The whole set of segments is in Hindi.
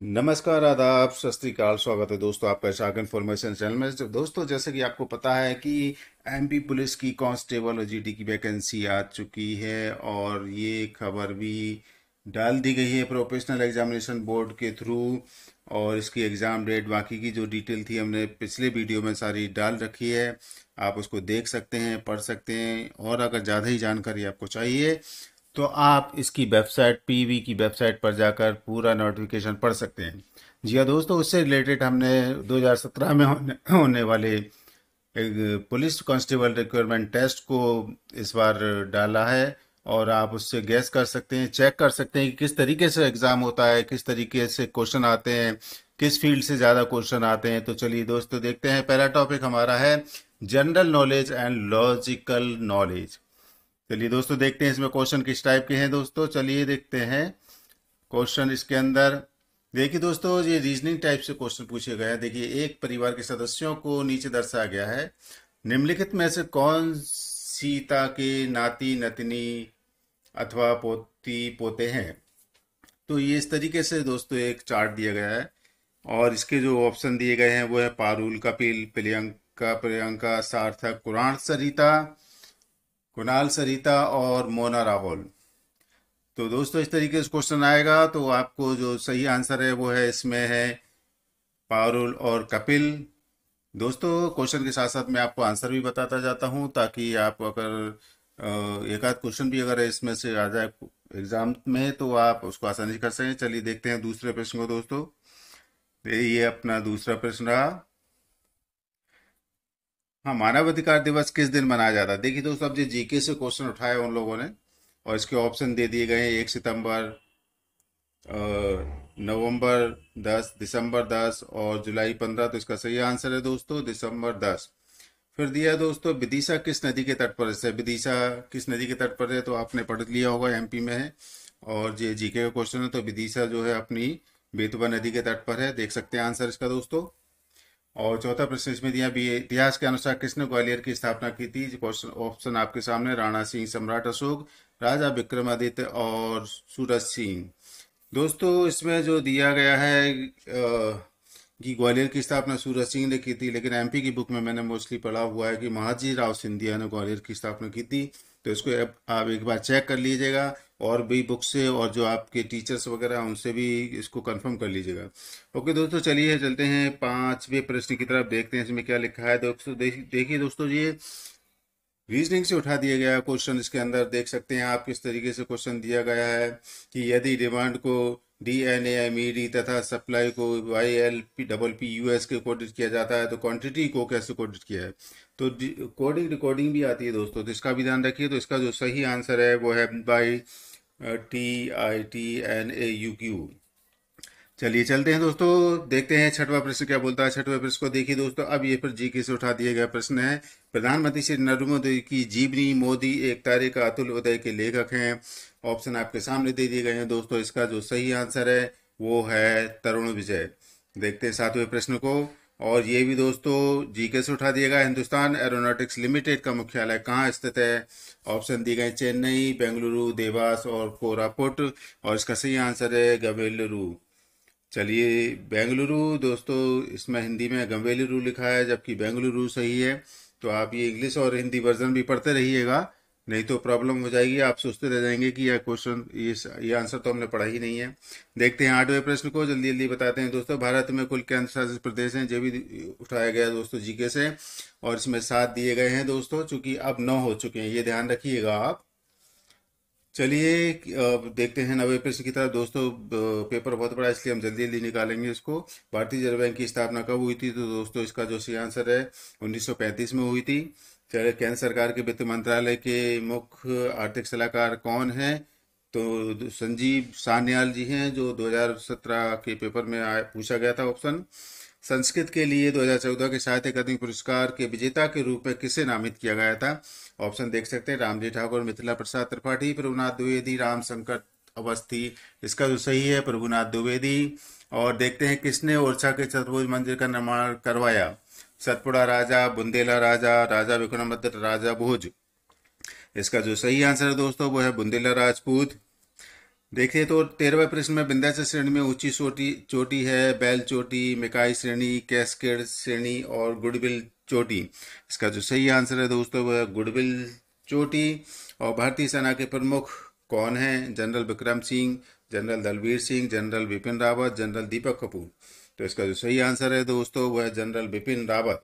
नमस्कार, आदाब, सत श्री अकाल। स्वागत है दोस्तों आपका शाग इन्फॉर्मेशन चैनल में। तो दोस्तों, जैसे कि आपको पता है कि एमपी पुलिस की कांस्टेबल और जीडी की वैकेंसी आ चुकी है और ये खबर भी डाल दी गई है प्रोफेशनल एग्जामिनेशन बोर्ड के थ्रू। और इसकी एग्ज़ाम डेट बाकी की जो डिटेल थी हमने पिछले वीडियो में सारी डाल रखी है। आप उसको देख सकते हैं, पढ़ सकते हैं, और अगर ज़्यादा ही जानकारी आपको चाहिए तो आप इसकी वेबसाइट पीवी की वेबसाइट पर जाकर पूरा नोटिफिकेशन पढ़ सकते हैं। जी हाँ दोस्तों, उससे रिलेटेड हमने 2017 में होने वाले एक पुलिस कांस्टेबल रिक्वायरमेंट टेस्ट को इस बार डाला है। और आप उससे गैस कर सकते हैं, चेक कर सकते हैं कि किस तरीके से एग्ज़ाम होता है, किस तरीके से क्वेश्चन आते हैं, किस फील्ड से ज़्यादा क्वेश्चन आते हैं। तो चलिए दोस्तों देखते हैं। पहला टॉपिक हमारा है general knowledge and logical knowledge. चलिए दोस्तों देखते हैं इसमें क्वेश्चन किस टाइप के हैं। दोस्तों चलिए देखते हैं क्वेश्चन इसके अंदर। देखिए दोस्तों, ये रीजनिंग टाइप से क्वेश्चन पूछे गए हैं। देखिए, एक परिवार के सदस्यों को नीचे दर्शाया गया है। निम्नलिखित में से कौन सीता के नाती नतनी अथवा पोती पोते हैं। तो ये इस तरीके से दोस्तों एक चार्ट दिया गया है और इसके जो ऑप्शन दिए गए हैं वो है पारुल, कपिल, प्रियंका, प्रियंका, सार्थक, कुणाल सरिता और मोना राहुल। तो दोस्तों इस तरीके से क्वेश्चन आएगा तो आपको जो सही आंसर है वो है, इसमें है पारुल और कपिल। दोस्तों क्वेश्चन के साथ साथ मैं आपको आंसर भी बताता जाता हूं ताकि आप अगर एक आध क्वेश्चन भी अगर इसमें से आ जाए एग्जाम में तो आप उसको आसानी से कर सकें। चलिए देखते हैं दूसरे प्रश्न को दोस्तों। ये अपना दूसरा प्रश्न रहा। हाँ, मानव अधिकार दिवस किस दिन मनाया जाता है। देखिए दोस्तों, अब जो जीके से क्वेश्चन उठाए उन लोगों ने और इसके ऑप्शन दे दिए गए हैं। 1 सितंबर, नवंबर 10, दिसंबर 10 और जुलाई 15। तो इसका सही आंसर है दोस्तों दिसंबर 10। फिर दिया है दोस्तों, विदिशा किस नदी के तट पर है। विदिशा किस नदी के तट पर है तो आपने पढ़ लिया होगा, एमपी में है। और ये जीके का क्वेश्चन है तो विदिशा जो है अपनी बेतवा नदी के तट पर है। देख सकते हैं आंसर इसका दोस्तों। और चौथा प्रश्न इसमें दिया भी है, इतिहास के अनुसार किसने ग्वालियर की स्थापना की थी। क्वेश्चन ऑप्शन आपके सामने, राणा सिंह, सम्राट अशोक, राजा विक्रमादित्य और सूरज सिंह। दोस्तों इसमें जो दिया गया है कि ग्वालियर की स्थापना सूरज सिंह ने की थी, लेकिन एमपी की बुक में मैंने मोस्टली पढ़ा हुआ है कि महाजी राव सिंधिया ने ग्वालियर की स्थापना की थी। तो इसको आप एक बार चेक कर लीजिएगा और भी बुक से, और जो आपके टीचर्स वगैरह हैं, उनसे भी इसको कंफर्म कर लीजिएगा। ओके दोस्तों, चलिए चलते हैं पांचवें प्रश्न की तरफ। देखते हैं इसमें क्या लिखा है। दोस्तों देखिए दोस्तों, ये रीजनिंग से उठा दिया गया क्वेश्चन। इसके अंदर देख सकते हैं आप किस तरीके से क्वेश्चन दिया गया है कि यदि डिमांड को DNAMED तथा सप्लाई को YLPPPUS के कोडित किया जाता है तो क्वांटिटी को कैसे कोडित किया है। तो कोडिंग रिकॉर्डिंग भी आती है दोस्तों, तो इसका भी ध्यान रखिए। तो इसका जो सही आंसर है वो है बाई TITNAUQ। चलिए चलते हैं दोस्तों, देखते हैं छठवां प्रश्न क्या बोलता है। छठवें प्रश्न को देखिए दोस्तों, अब ये पर जीके से उठा दिया गया प्रश्न है। प्रधानमंत्री श्री नरेंद्र मोदी की जीवनी, मोदी एक तारे का अतुल उदय के लेखक हैं। ऑप्शन आपके सामने दे दिए गए हैं दोस्तों। इसका जो सही आंसर है वो है तरुण विजय। देखते हैं सातवें प्रश्न को। और ये भी दोस्तों जीके से उठा दिया गया। हिंदुस्तान एरोनॉटिक्स लिमिटेड का मुख्यालय कहाँ स्थित है। ऑप्शन दिए गए, चेन्नई, बेंगलुरु, देवास और कोरापुट। और इसका सही आंसर है गंगलुरु। चलिए, बेंगलुरु दोस्तों, इसमें हिंदी में गंगेलुरु लिखा है जबकि बेंगलुरु सही है। तो आप ये इंग्लिश और हिंदी वर्जन भी पढ़ते रहिएगा, नहीं तो प्रॉब्लम हो जाएगी। आप सोचते रह जाएंगे कि यह क्वेश्चन, ये आंसर तो हमने पढ़ा ही नहीं है। देखते हैं आठवें प्रश्न को, जल्दी जल्दी बताते हैं दोस्तों। भारत में कुल केंद्र शासित प्रदेश हैं, जो भी उठाया गया दोस्तों जीके से। और इसमें 7 दिए गए हैं दोस्तों, चूंकि अब 9 हो चुके हैं, ये ध्यान रखिएगा आप। चलिए अब देखते हैं नवे प्रश्न की तरफ दोस्तों। पेपर बहुत बड़ा है इसलिए हम जल्दी जल्दी निकालेंगे इसको। भारतीय रिजर्व बैंक की स्थापना कब हुई थी। तो दोस्तों इसका जो सही आंसर है 1935 में हुई थी। चलिए, केंद्र सरकार के वित्त मंत्रालय के मुख्य आर्थिक सलाहकार कौन हैं। तो संजीव सान्याल जी हैं, जो 2017 के पेपर में पूछा गया था ऑप्शन। संस्कृत के लिए 2014 के साहित्य अकादमी पुरस्कार के विजेता के रूप में किसे नामित किया गया था। ऑप्शन देख सकते हैं, रामजी ठाकुर, मिथिला प्रसाद त्रिपाठी, प्रभुनाथ द्विवेदी, राम शंकर अवस्थी। इसका जो सही है प्रभुनाथ द्विवेदी। और देखते हैं किसने ओरछा के चतुर्भुज मंदिर का निर्माण करवाया। सतपुड़ा राजा, बुंदेला राजा, राजा विक्रमादित्य, राजा भोज। इसका जो सही आंसर है दोस्तों वो है बुंदेला राजपूत। देखिए तो 13वें प्रश्न में विंध्याचल श्रेणी में ऊंची चोटी चोटी है बेल चोटी, मेकाई श्रेणी, कैस्केड श्रेणी और गुडविल चोटी। इसका जो सही आंसर है दोस्तों वह है गुडविल चोटी। और भारतीय सेना के प्रमुख कौन हैं? General Vikram Singh, general Dalbir Singh, general Bipin Rawat, general Deepak Kapoor. तो इसका जो सही आंसर है दोस्तों वह है जनरल बिपिन रावत।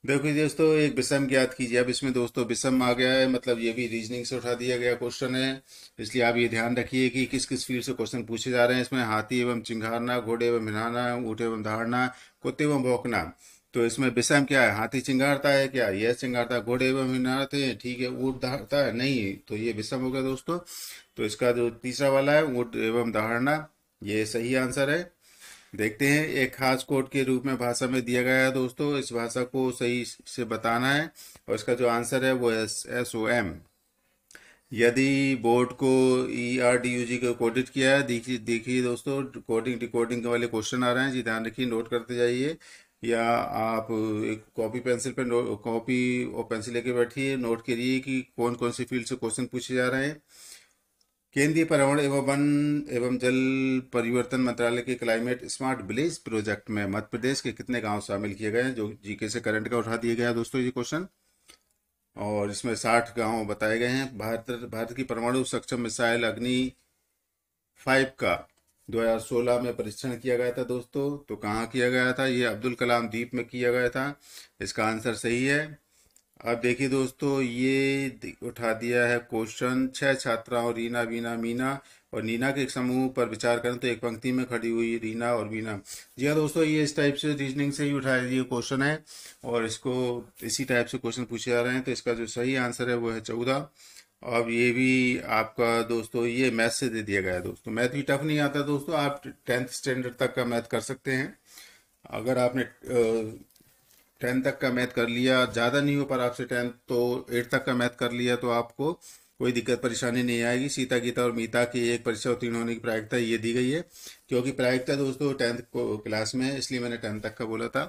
देखो दोस्तों एक विषम ज्ञात कीजिए। अब इसमें दोस्तों विषम आ गया है, मतलब ये भी रीजनिंग से उठा दिया गया क्वेश्चन है, इसलिए आप ये ध्यान रखिए कि किस किस फील्ड से क्वेश्चन पूछे जा रहे हैं। इसमें हाथी एवं चिंगारना, घोड़े एवं हिलाना, ऊँट एवं दहाड़ना, कुत्ते एवं भौंकना। तो इसमें विषम क्या है? हाथी चिंगारता है क्या? यस चिंगारता है। घोड़े एवं हिलाते हैं, ठीक है। ऊँट दहाड़ता है नहीं, तो ये विषम हो गया दोस्तों। तो इसका जो तीसरा वाला है ऊँट एवं दहाड़ना, ये सही आंसर है। देखते हैं एक खास कोड के रूप में भाषा में दिया गया है दोस्तों, इस भाषा को सही से बताना है और इसका जो आंसर है वो SOM। यदि बोर्ड को ERDUG को कोडित किया है, देखिए देखिए दोस्तों कोडिंग डिकोडिंग वाले क्वेश्चन आ रहे हैं जी, ध्यान रखिए, नोट करते जाइए। या आप एक कॉपी पेंसिल पे कॉपी और पेंसिल लेके बैठिए, नोट करिए कि कौन कौन से फील्ड से क्वेश्चन पूछे जा रहे हैं। केंद्रीय पर्यावरण एवं वन एवं जल परिवर्तन मंत्रालय के क्लाइमेट स्मार्ट विलेज प्रोजेक्ट में मध्य प्रदेश के कितने गांव शामिल किए गए हैं? जो जीके से करंट का उठा दिया गया है दोस्तों ये क्वेश्चन। और इसमें 60 गांव बताए गए हैं। भारत की परमाणु सक्षम मिसाइल अग्नि 5 का 2016 में परीक्षण किया गया था दोस्तों। तो कहाँ किया गया था? ये अब्दुल कलाम द्वीप में किया गया था। इसका आंसर सही है। अब देखिए दोस्तों ये उठा दिया है क्वेश्चन, 6 छात्राओं रीना, वीना, मीना और नीना के एक समूह पर विचार करें तो एक पंक्ति में खड़ी हुई रीना और वीना। जी हाँ दोस्तों, ये इस टाइप से रीजनिंग से ही उठाया ये क्वेश्चन है और इसको इसी टाइप से क्वेश्चन पूछे जा रहे हैं। तो इसका जो सही आंसर है वो है 14। अब ये भी आपका दोस्तों ये मैथ से दे दिया गया है दोस्तों। मैथ भी टफ नहीं आता दोस्तों, आप 10th स्टैंडर्ड तक का मैथ कर सकते हैं। अगर आपने 10 तक का मैथ कर लिया, ज़्यादा नहीं हो पर आपसे 10 तो 8 तक का मैथ कर लिया तो आपको कोई दिक्कत परेशानी नहीं आएगी। सीता, गीता और मीता की एक परीक्षा उत्तीर्ण होने की प्रायिकता ये दी गई है, क्योंकि प्रायिकता दोस्तों 10th को क्लास में है, इसलिए मैंने 10 तक का बोला था।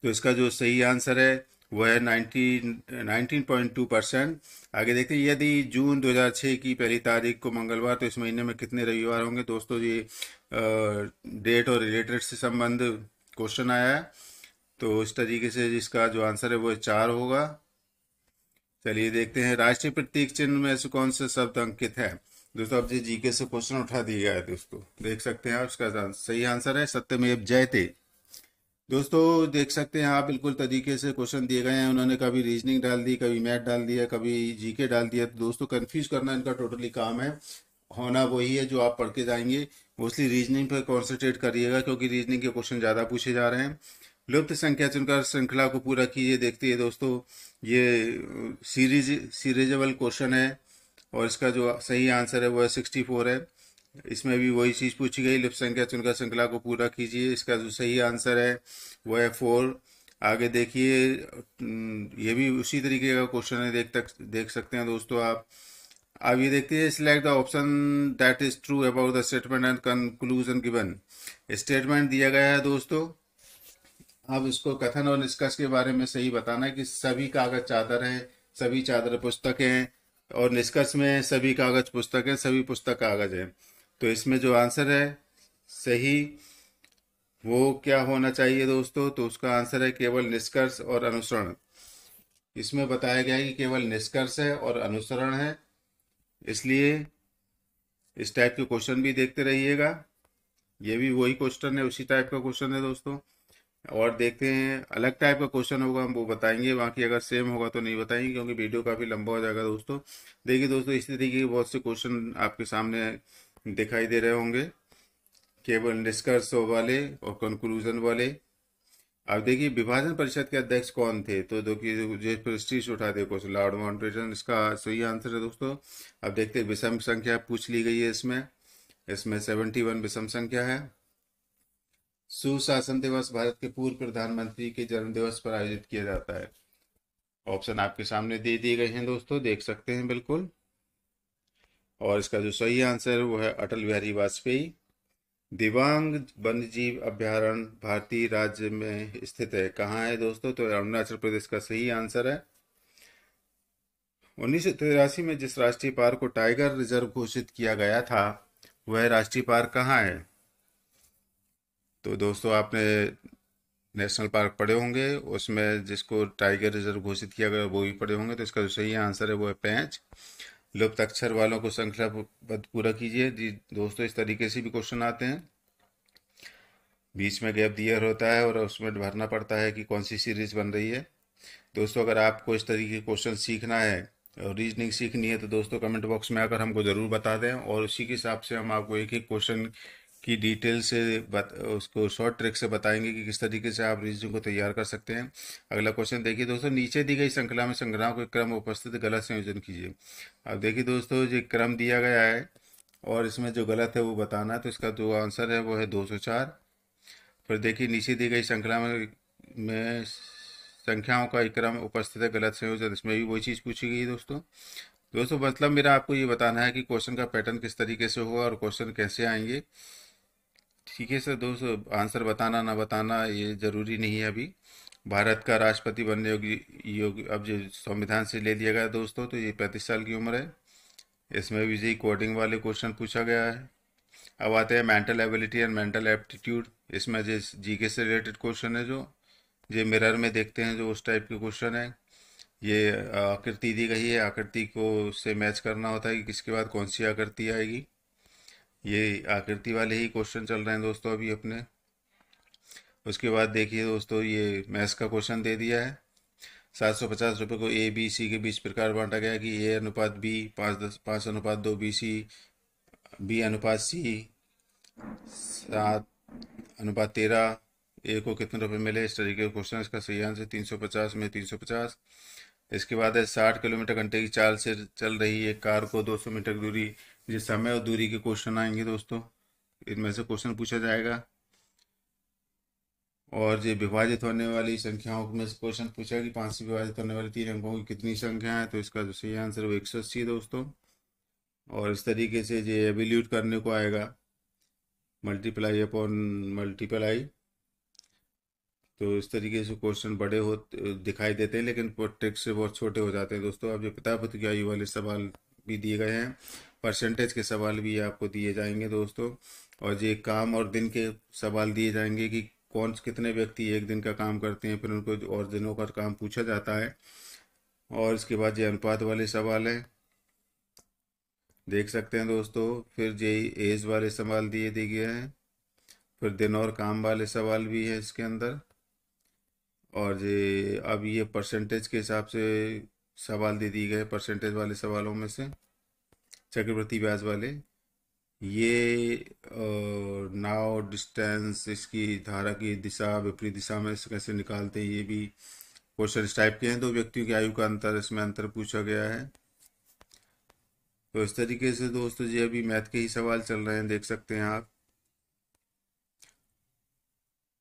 तो इसका जो सही आंसर है वह है 19.2%। आगे देखते हैं, यदि जून 2006 की पहली तारीख को मंगलवार तो इस महीने में कितने रविवार होंगे? दोस्तों ये डेट और रिलेटेड से संबंध क्वेश्चन आया है, तो इस तरीके से इसका जो आंसर है वो 4 होगा। चलिए देखते हैं, राष्ट्रीय प्रतीक चिन्ह में से कौन सा शब्द अंकित है? दोस्तों अब जीके से क्वेश्चन उठा दिया गया है दोस्तों, देख सकते हैं आप, इसका सही आंसर है सत्यमेव जयते। दोस्तों देख सकते हैं आप, बिल्कुल तरीके से क्वेश्चन दिए गए हैं। उन्होंने कभी रीजनिंग डाल दी, कभी मैथ डाल दिया, कभी जीके डाल दिया। तो दोस्तों कंफ्यूज करना इनका टोटली काम है, होना वही है जो आप पढ़ के जाएंगे। मोस्टली रीजनिंग पर कॉन्सेंट्रेट करिएगा, क्योंकि रीजनिंग के क्वेश्चन ज़्यादा पूछे जा रहे हैं। लुप्त संख्या चुनकर श्रृंखला को पूरा कीजिए। देखते हैं दोस्तों ये सीरीजेबल क्वेश्चन है और इसका जो सही आंसर है वो है 64 है। इसमें भी वही चीज़ पूछी गई, लिप संख्या चुनकर श्रृंखला को पूरा कीजिए। इसका जो सही आंसर है वो है 4। आगे देखिए ये भी उसी तरीके का क्वेश्चन है, देख सकते हैं दोस्तों आप। अब ये देखते हैं, select the option that is true about the statement and conclusion given. Statement दिया गया है दोस्तों, अब इसको कथन और निष्कर्ष के बारे में सही बताना है कि सभी कागज चादर हैं, सभी चादर पुस्तक हैं, और निष्कर्ष में सभी कागज पुस्तक हैं, सभी पुस्तक कागज हैं। तो इसमें जो आंसर है सही वो क्या होना चाहिए दोस्तों? तो उसका आंसर है केवल निष्कर्ष और अनुसरण। इसमें बताया गया है कि केवल निष्कर्ष है और अनुसरण है, इसलिए इस टाइप के क्वेश्चन भी देखते रहिएगा। ये भी वही क्वेश्चन है, उसी टाइप का क्वेश्चन है दोस्तों। और देखते हैं अलग टाइप का क्वेश्चन होगा हम वो बताएंगे, बाकी अगर सेम होगा तो नहीं बताएंगे, क्योंकि वीडियो काफ़ी लंबा हो जाएगा दोस्तों। देखिए दोस्तों इस तरीके के बहुत से क्वेश्चन आपके सामने दिखाई दे रहे होंगे, केवल निष्कर्ष वाले और कंक्लूजन वाले। अब देखिए विभाजन परिषद के अध्यक्ष कौन थे? तो देखिए जो प्रेस्टीज उठा दे क्वेश्चन, लॉर्ड माउंटबेटन इसका सही आंसर है दोस्तों। अब देखते हैं विषम संख्या पूछ ली गई है इसमें, इसमें 71 विषम संख्या है। सुशासन दिवस भारत के पूर्व प्रधानमंत्री के जन्म दिवस पर आयोजित किया जाता है। ऑप्शन आपके सामने दे दिए गए हैं दोस्तों, देख सकते हैं बिल्कुल। और इसका जो सही आंसर है वो है अटल बिहारी वाजपेयी। दिबांग वन्यजीव अभयारण्य भारतीय राज्य में स्थित है, कहाँ है दोस्तों? तो अरुणाचल प्रदेश का सही आंसर है। 1983 में जिस राष्ट्रीय पार्क को टाइगर रिजर्व घोषित किया गया था, वह राष्ट्रीय पार्क कहाँ है? तो दोस्तों आपने नेशनल पार्क पढ़े होंगे, उसमें जिसको टाइगर रिजर्व घोषित किया गया वो भी पढ़े होंगे। तो इसका जो सही आंसर है वो है पेंच। लुप्त अक्षर वालों को श्रृंखलाबद्ध पूरा कीजिए जी। दोस्तों इस तरीके से भी क्वेश्चन आते हैं, बीच में गैप दिया होता है और उसमें भरना पड़ता है कि कौन सी सीरीज बन रही है। दोस्तों अगर आपको इस तरीके के क्वेश्चन सीखना है और रीजनिंग सीखनी है तो दोस्तों कमेंट बॉक्स में आकर हमको ज़रूर बता दें, और उसी के हिसाब से हम आपको एक एक क्वेश्चन की डिटेल से उसको शॉर्ट ट्रिक से बताएंगे कि किस तरीके से आप रीजनिंग को तैयार कर सकते हैं। अगला क्वेश्चन देखिए दोस्तों, नीचे दी गई श्रृंखला में संग्रहों के क्रम उपस्थित गलत संयोजन कीजिए। अब देखिए दोस्तों, जो क्रम दिया गया है और इसमें जो गलत है वो बताना है। तो इसका जो आंसर है वो है 204। फिर देखिए नीचे दी गई श्रृंखला में संख्याओं का एक क्रम उपस्थित है गलत संयोजन, इसमें भी वही चीज़ पूछी गई है दोस्तों। दोस्तों मतलब मेरा आपको ये बताना है कि क्वेश्चन का पैटर्न किस तरीके से होगा और क्वेश्चन कैसे आएंगे। ठीक है सर दोस्तों, आंसर बताना ना बताना ये जरूरी नहीं है। अभी भारत का राष्ट्रपति बनने योग्य अब जो संविधान से ले लिया गया दोस्तों, तो ये 35 साल की उम्र है। इसमें भी यही कोडिंग वाले क्वेश्चन पूछा गया है। अब आते हैं mental ability and mental aptitude. इसमें जो जीके से रिलेटेड क्वेश्चन है, जो ये मिरर में देखते हैं जो उस टाइप के क्वेश्चन है। ये आकृति दी गई है, आकृति को से मैच करना होता है कि किसके बाद कौन सी आकृति आएगी। ये आकृति वाले ही क्वेश्चन चल रहे हैं दोस्तों अभी अपने। उसके बाद देखिए दोस्तों, ये मैथ्स का क्वेश्चन दे दिया है। 750 रुपये को ए बी सी के बीच प्रकार बांटा गया कि ए अनुपात बी 5:5 बी अनुपात सी 7:13। ए को कितने रुपए मिले, इस तरीके का क्वेश्चन। इसका सही आंसर 350 में 350। इसके बाद है 60 किलोमीटर घंटे की चाल से चल रही एक कार को 200 मीटर दूरी, ये समय और दूरी के क्वेश्चन आएंगे दोस्तों, इनमें से क्वेश्चन पूछा जाएगा। और ये विभाजित होने वाली संख्याओं में से क्वेश्चन पूछा कि 5 से विभाजित होने वाली 3 अंकों की कितनी संख्या है। तो इसका जो सही आंसर वो 180 है दोस्तों। और इस तरीके से ये एवल्यूट करने को आएगा, मल्टीप्लाई अपॉन मल्टीप्लाई। तो इस तरीके से क्वेश्चन बड़े हो दिखाई देते हैं, लेकिन ट्रिक से बहुत छोटे हो जाते हैं दोस्तों। अब जो पिता की आयु वाले सवाल भी दिए गए हैं, परसेंटेज के सवाल भी आपको दिए जाएंगे दोस्तों। और ये काम और दिन के सवाल दिए जाएंगे कि कौन कितने व्यक्ति एक दिन का काम करते हैं, फिर उनको और दिनों का काम पूछा जाता है। और इसके बाद ये अनुपात वाले सवाल हैं, देख सकते हैं दोस्तों। फिर ये एज वाले सवाल दिए गए हैं। फिर दिन और काम वाले सवाल भी है इसके अंदर। और ये अब ये परसेंटेज के हिसाब से सवाल दे दिए गए, परसेंटेज वाले सवालों में से चक्रवृद्धि ब्याज वाले। ये नाव डिस्टेंस, इसकी धारा की दिशा विपरीत दिशा में से कैसे निकालते हैं, ये भी क्वेश्चन इस टाइप के हैं। दो व्यक्तियों की आयु का अंतर, इसमें अंतर पूछा गया है। तो इस तरीके से दोस्तों ये अभी मैथ के ही सवाल चल रहे हैं, देख सकते हैं आप।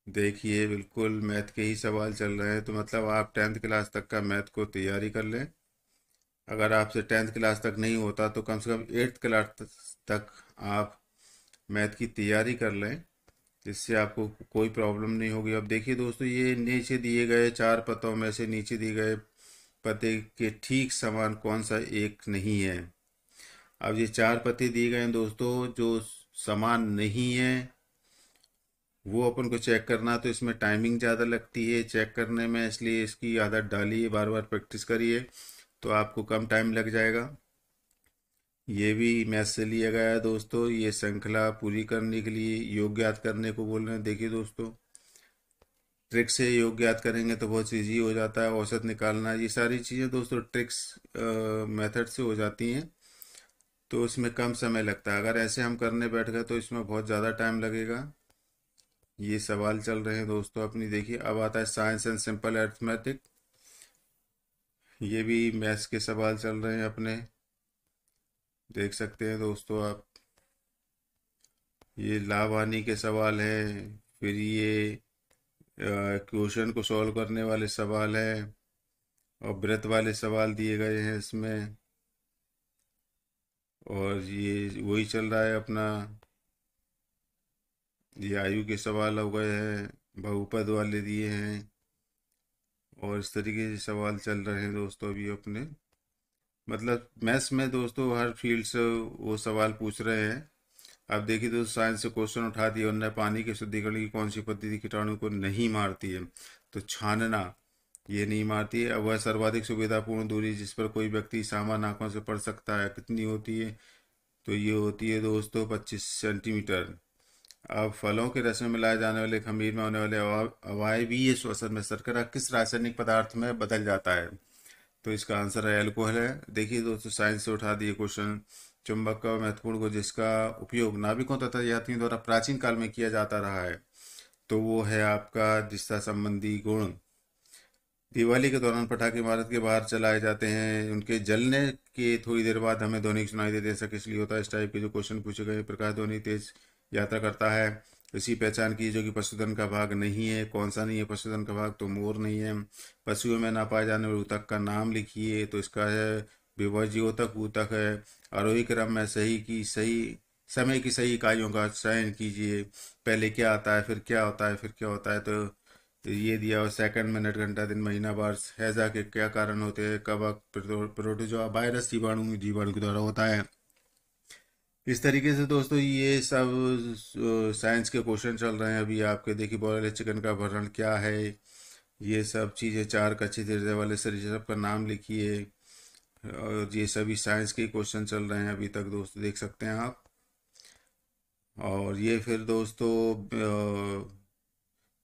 देखिए बिल्कुल मैथ के ही सवाल चल रहे हैं। तो मतलब आप 10th क्लास तक का मैथ को तैयारी कर लें। अगर आपसे 10th क्लास तक नहीं होता तो कम से कम 8th क्लास तक आप मैथ की तैयारी कर लें, जिससे आपको कोई प्रॉब्लम नहीं होगी। अब देखिए दोस्तों, ये नीचे दिए गए 4 पतों में से नीचे दिए गए पते के ठीक समान कौन सा एक नहीं है। अब ये 4 पते दिए गए हैं दोस्तों, जो समान नहीं है वो अपन को चेक करना। तो इसमें टाइमिंग ज़्यादा लगती है चेक करने में, इसलिए इसकी आदत डालिए, बार बार प्रैक्टिस करिए तो आपको कम टाइम लग जाएगा। ये भी मैथ से लिया गया है दोस्तों। ये श्रृंखला पूरी करने के लिए योग ज्ञात करने को बोल रहे हैं। देखिए दोस्तों, ट्रिक से योग ज्ञात करेंगे तो बहुत ईजी हो जाता है। औसत निकालना, ये सारी चीज़ें दोस्तों ट्रिक्स मेथड से हो जाती हैं, तो इसमें कम समय लगता है। अगर ऐसे हम करने बैठ गए तो इसमें बहुत ज़्यादा टाइम लगेगा। ये सवाल चल रहे हैं दोस्तों अपनी। देखिए अब आता है साइंस एंड सिंपल अर्थमेटिक। ये भी मैथ्स के सवाल चल रहे हैं अपने, देख सकते हैं दोस्तों आप। ये लाभ हानि के सवाल हैं, फिर ये क्वेश्चन को सॉल्व करने वाले सवाल हैं, और ब्रेथ वाले सवाल दिए गए हैं इसमें। और ये वही चल रहा है अपना, ये आयु के सवाल हो गए हैं, बहुपद वाले दिए हैं, और इस तरीके से सवाल चल रहे हैं दोस्तों अभी अपने। मतलब मैथ्स में दोस्तों हर फील्ड से वो सवाल पूछ रहे हैं। अब देखिए दोस्तों, साइंस से क्वेश्चन उठा दिया उन्होंने, पानी के शुद्धिकरण की कौन सी पद्धति कीटाणु को नहीं मारती है? तो छानना, ये नहीं मारती है। अब वह सर्वाधिक सुविधापूर्ण दूरी जिस पर कोई व्यक्ति सामान्य आंखों से पढ़ सकता है कितनी होती है? तो ये होती है दोस्तों 25 सेंटीमीटर। अब फलों के रस में मिलाए जाने वाले खमीर में होने वाले अवायवीय श्वसन में शर्करा किस रासायनिक पदार्थ में बदल जाता है? तो इसका आंसर है अल्कोहल है। देखिए दोस्तों, साइंस से उठा दिए क्वेश्चन। चुंबक का महत्वपूर्ण गुण जिसका उपयोग नाविकों तथा यात्रियों द्वारा प्राचीन काल में किया जाता रहा है, तो वो है आपका दिशा संबंधी गुण। दिवाली के दौरान पटाखे इमारत के बाहर चलाए जाते हैं, उनके जलने के थोड़ी देर बाद हमें ध्वनि सुनाई देती है, ऐसा किस लिए होता है? इस टाइप के जो क्वेश्चन पूछे गए। प्रकाश ध्वनि तेज यात्रा करता है। इसी पहचान की जो कि पशुधन का भाग नहीं है। कौन सा नहीं है पशुधन का भाग? तो मोर नहीं है। पशुओं में ना पाए जाने वाले ऊतक का नाम लिखिए। तो इसका है विभज्योतक ऊतक है। आरोही क्रम में सही की सही समय की सही इकाइयों का चयन कीजिए। पहले क्या आता है, फिर क्या होता है, फिर क्या होता है? तो ये दिया हुआ सेकंड, मिनट, घंटा, दिन, महीना, वर्ष। हैजा के क्या कारण होते हैं? कवक, प्रोटोजोआ, वायरस, जीवाणु, जीवाणु के द्वारा होता है। इस तरीके से दोस्तों ये सब साइंस के क्वेश्चन चल रहे हैं अभी आपके। देखिए, बॉयलर चिकन का वर्णन क्या है? ये सब चीज़ें, चार कच्चे हृदय वाले शरीर सब का नाम लिखिए। और ये सभी साइंस के क्वेश्चन चल रहे हैं अभी तक दोस्तों, देख सकते हैं आप। और ये फिर दोस्तों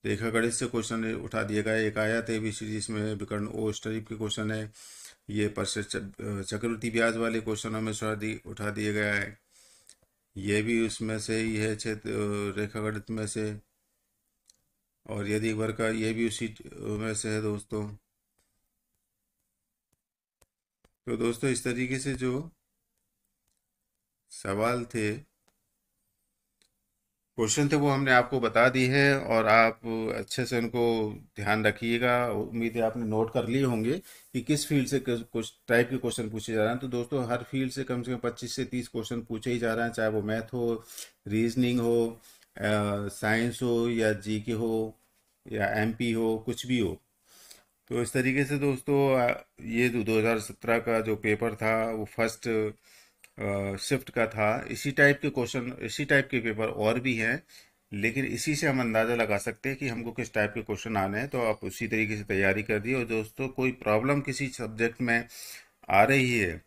रेखा गणित से क्वेश्चन उठा दिया गया। एक आया था एबीसीडी जिसमें विकर्ण ओ टाइप के क्वेश्चन है। ये पर से चक्रवृद्धि ब्याज वाले क्वेश्चनों में उठा दिया गया है। ये भी उसमें से ही है, क्षेत्र रेखा गणित में से। और यदि वर्ग का ये भी उसी में से है दोस्तों। तो दोस्तों इस तरीके से जो सवाल थे, क्वेश्चन थे, वो हमने आपको बता दी है। और आप अच्छे से उनको ध्यान रखिएगा। उम्मीद है आपने नोट कर लिए होंगे कि किस फील्ड से कुछ टाइप के क्वेश्चन पूछे जा रहे हैं। तो दोस्तों हर फील्ड से कम 25 से 30 क्वेश्चन पूछे ही जा रहे हैं, चाहे वो मैथ हो, रीजनिंग हो, साइंस हो, या जीके हो, या एमपी हो, कुछ भी हो। तो इस तरीके से दोस्तों ये 2017 का जो पेपर था वो फर्स्ट शिफ्ट का था। इसी टाइप के क्वेश्चन, इसी टाइप के पेपर और भी हैं, लेकिन इसी से हम अंदाज़ा लगा सकते हैं कि हमको किस टाइप के क्वेश्चन आने हैं। तो आप उसी तरीके से तैयारी कर दिए। और दोस्तों कोई प्रॉब्लम किसी सब्जेक्ट में आ रही है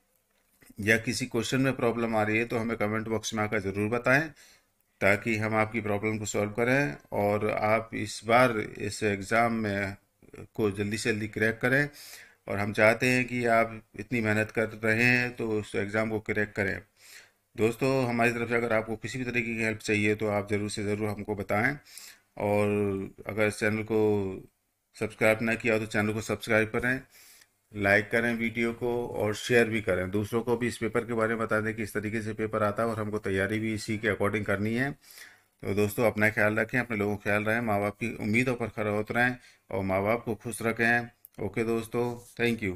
या किसी क्वेश्चन में प्रॉब्लम आ रही है, तो हमें कमेंट बॉक्स में आकर ज़रूर बताएं, ताकि हम आपकी प्रॉब्लम को सॉल्व करें और आप इस बार इस एग्ज़ाम में को जल्दी से जल्दी क्रैक करें। और हम चाहते हैं कि आप इतनी मेहनत कर रहे हैं तो उस एग्ज़ाम को क्रैक करें। दोस्तों हमारी तरफ से अगर आपको किसी भी तरीके की हेल्प चाहिए तो आप ज़रूर से ज़रूर हमको बताएं। और अगर इस चैनल को सब्सक्राइब ना किया हो तो चैनल को सब्सक्राइब करें, लाइक करें वीडियो को, और शेयर भी करें। दूसरों को भी इस पेपर के बारे में बता दें कि इस तरीके से पेपर आता है और हमको तैयारी भी इसी के अकॉर्डिंग करनी है। तो दोस्तों अपना ख्याल रखें, अपने लोगों का ख्याल रखें, माँ बाप की उम्मीदों पर खरा उतरें और माँ बाप को खुश रखें। ओके दोस्तों, थैंक यू।